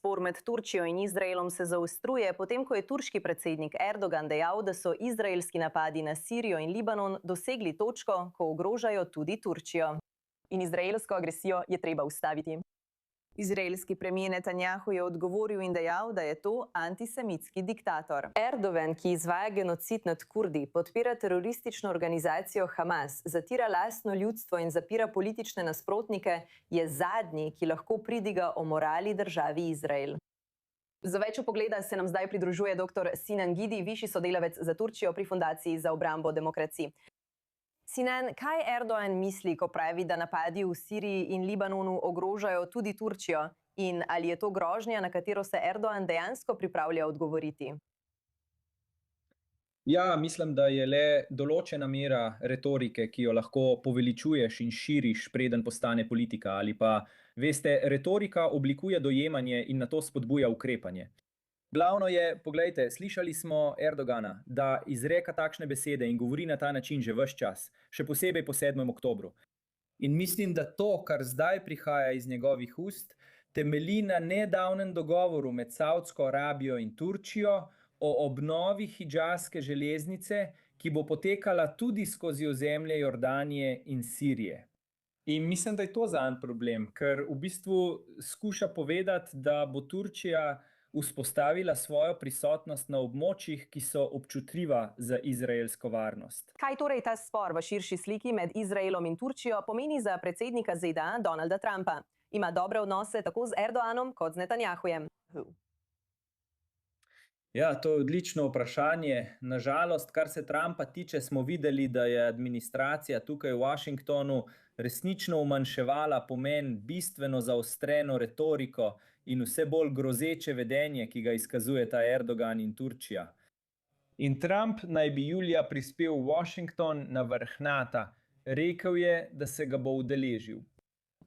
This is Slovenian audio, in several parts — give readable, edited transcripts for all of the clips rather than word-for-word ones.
Spor med Turčijo in Izraelom se zaostruje, potem ko je turški predsednik Erdogan dejal, da so izraelski napadi na Sirijo in Libanon dosegli točko, ko ogrožajo tudi Turčijo. In izraelsko agresijo je treba ustaviti. Izraelski premijer Netanjahu je odgovoril in dejal, da je to antisemitski diktator. Erdogan, ki izvaja genocid nad Kurdi, podpira teroristično organizacijo Hamas, zatira lastno ljudstvo in zapira politične nasprotnike, je zadnji, ki lahko pridiga o morali državi Izrael. Za več vpogleda se nam zdaj pridružuje dr. Sinan Gidi, višji sodelavec za Turčijo pri Fundaciji za obrambo demokracij. Sinan, kaj Erdogan misli, ko pravi, da napadi v Siriji in Libanonu ogrožajo tudi Turčijo? In ali je to grožnja, na katero se Erdogan dejansko pripravlja odgovoriti? Ja, mislim, da je le določena mera retorike, ki jo lahko poveličuješ in širiš, preden postane politika. Ali pa, veste, retorika oblikuje dojemanje in nato spodbuja ukrepanje. Glavno je, poglejte, slišali smo Erdogana, da izreka takšne besede in govori na ta način že ves čas, še posebej po 7. oktobru. In mislim, da to, kar zdaj prihaja iz njegovih ust, temelji na nedavnem dogovoru med Savdsko Arabijo in Turčijo o obnovi hidžazske železnice, ki bo potekala tudi skozi ozemlje Jordanije in Sirije. In mislim, da je to zanj problem, ker v bistvu skuša povedati, da bo Turčija vzpostavila svojo prisotnost na območjih, ki so občutljiva za izraelsko varnost. Kaj torej ta spor v širši sliki med Izraelom in Turčijo pomeni za predsednika ZDA Donalda Trumpa? Ima dobre odnose tako z Erdoganom kot z Netanjahujem? Ja, to je odlično vprašanje. Nažalost, kar se Trumpa tiče, smo videli, da je administracija tukaj v Washingtonu resnično umanjševala pomen bistveno zaostreno retoriko in vse bolj grozeče vedenje, ki ga izkazujeta Erdogan in Turčija. In Trump naj bi julija prispel v Washington na vrh Nata. Rekel je, da se ga bo udeležil.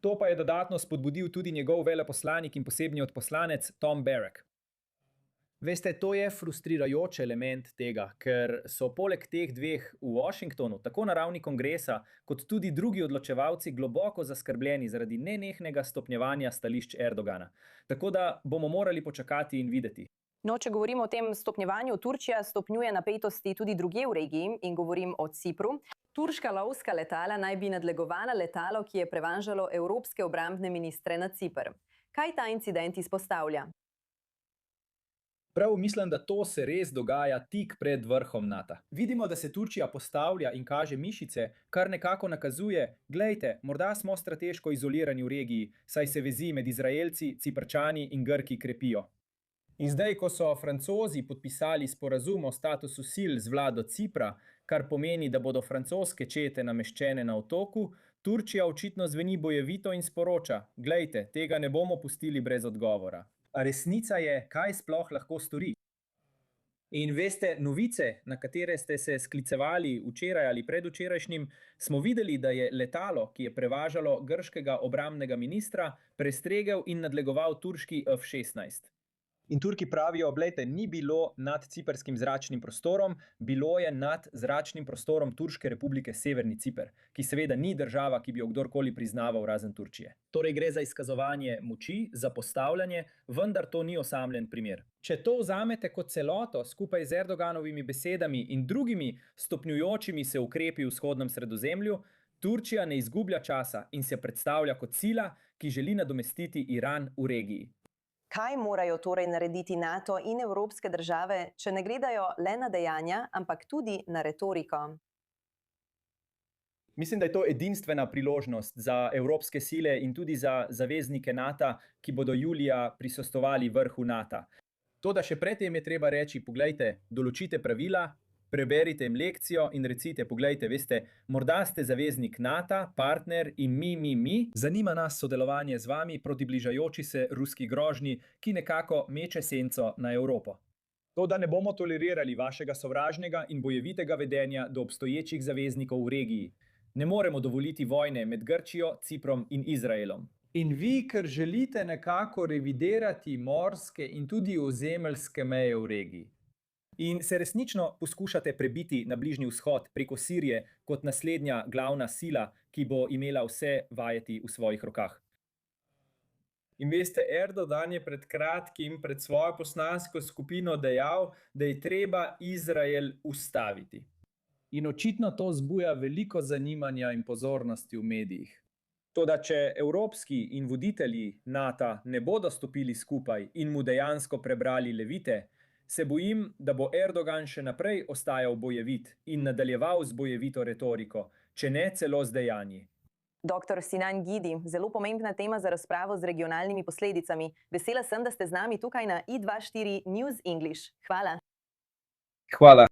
To pa je dodatno spodbudil tudi njegov veleposlanik in posebni odposlanec Tom Barrack. Veste, to je frustrirajoč element tega, ker so poleg teh dveh v Washingtonu, tako na ravni kongresa, kot tudi drugi odločevalci globoko zaskrbljeni zaradi nenehnega stopnjevanja stališč Erdogana. Tako da bomo morali počakati in videti. No, če govorimo o tem stopnjevanju, Turčija stopnjuje napetosti tudi drugje v regiji in govorim o Cipru. Turška lovska letala naj bi nadlegovala letalo, ki je prevažalo evropske obrambne ministre na Cipr. Kaj ta incident izpostavlja? Prav mislim, da to se res dogaja tik pred vrhom Nata. Vidimo, da se Turčija postavlja in kaže mišice, kar nekako nakazuje, glejte, morda smo strateško izolirani v regiji, saj se vezi med Izraelci, Ciprčani in Grki krepijo. In zdaj, ko so Francozi podpisali sporazum o statusu sil z vlado Cipra, kar pomeni, da bodo francoske čete nameščene na otoku, Turčija očitno zveni bojevito in sporoča, glejte, tega ne bomo pustili brez odgovora. A resnica je, kaj sploh lahko stori. In veste, novice, na katere ste se sklicevali včeraj ali predvčerajšnjim, smo videli, da je letalo, ki je prevažalo grškega obrambnega ministra, prestregel in nadlegoval turški F-16. In Turki pravijo, glejte, ni bilo nad ciprskim zračnim prostorom, bilo je nad zračnim prostorom Turške republike Severni Ciper, ki seveda ni država, ki bi jo kdorkoli priznaval razen Turčije. Torej gre za izkazovanje moči, za postavljanje, vendar to ni osamljen primer. Če to vzamete kot celoto skupaj z Erdoganovimi besedami in drugimi stopnjujočimi se ukrepi v vzhodnem Sredozemlju, Turčija ne izgublja časa in se predstavlja kot sila, ki želi nadomestiti Iran v regiji. Kaj morajo torej narediti NATO in evropske države, če ne gledajo le na dejanja, ampak tudi na retoriko? Mislim, da je to edinstvena priložnost za evropske sile in tudi za zaveznike NATO, ki bodo julija prisostvovali vrhu NATO. Toda še predtem je treba reči, poglejte, določite pravila, preberite jim lekcijo in recite, poglejte, veste, morda ste zaveznik NATO, partner in mi. Zanima nas sodelovanje z vami proti bližajoči se ruski grožnji, ki nekako meče senco na Evropo. To, da ne bomo tolerirali vašega sovražnega in bojevitega vedenja do obstoječih zaveznikov v regiji. Ne moremo dovoliti vojne med Grčijo, Ciprom in Izraelom. In vi, ker želite nekako revidirati morske in tudi ozemeljske meje v regiji. In se resnično poskušate prebiti na Bližnji vzhod preko Sirije kot naslednja glavna sila, ki bo imela vse vajeti v svojih rokah. In veste, Erdogan je pred kratkim pred svojo poslansko skupino dejal, da je treba Izrael ustaviti. In očitno to zbuja veliko zanimanja in pozornosti v medijih. Toda, če evropski in voditelji NATO ne bodo stopili skupaj in mu dejansko prebrali levite, se bojim, da bo Erdogan še naprej ostajal bojevit in nadaljeval z bojevito retoriko, če ne celo z dejanji. Dr. Sinan Gidi, zelo pomembna tema za razpravo z regionalnimi posledicami. Vesela sem, da ste z nami tukaj na i24 News English. Hvala. Hvala.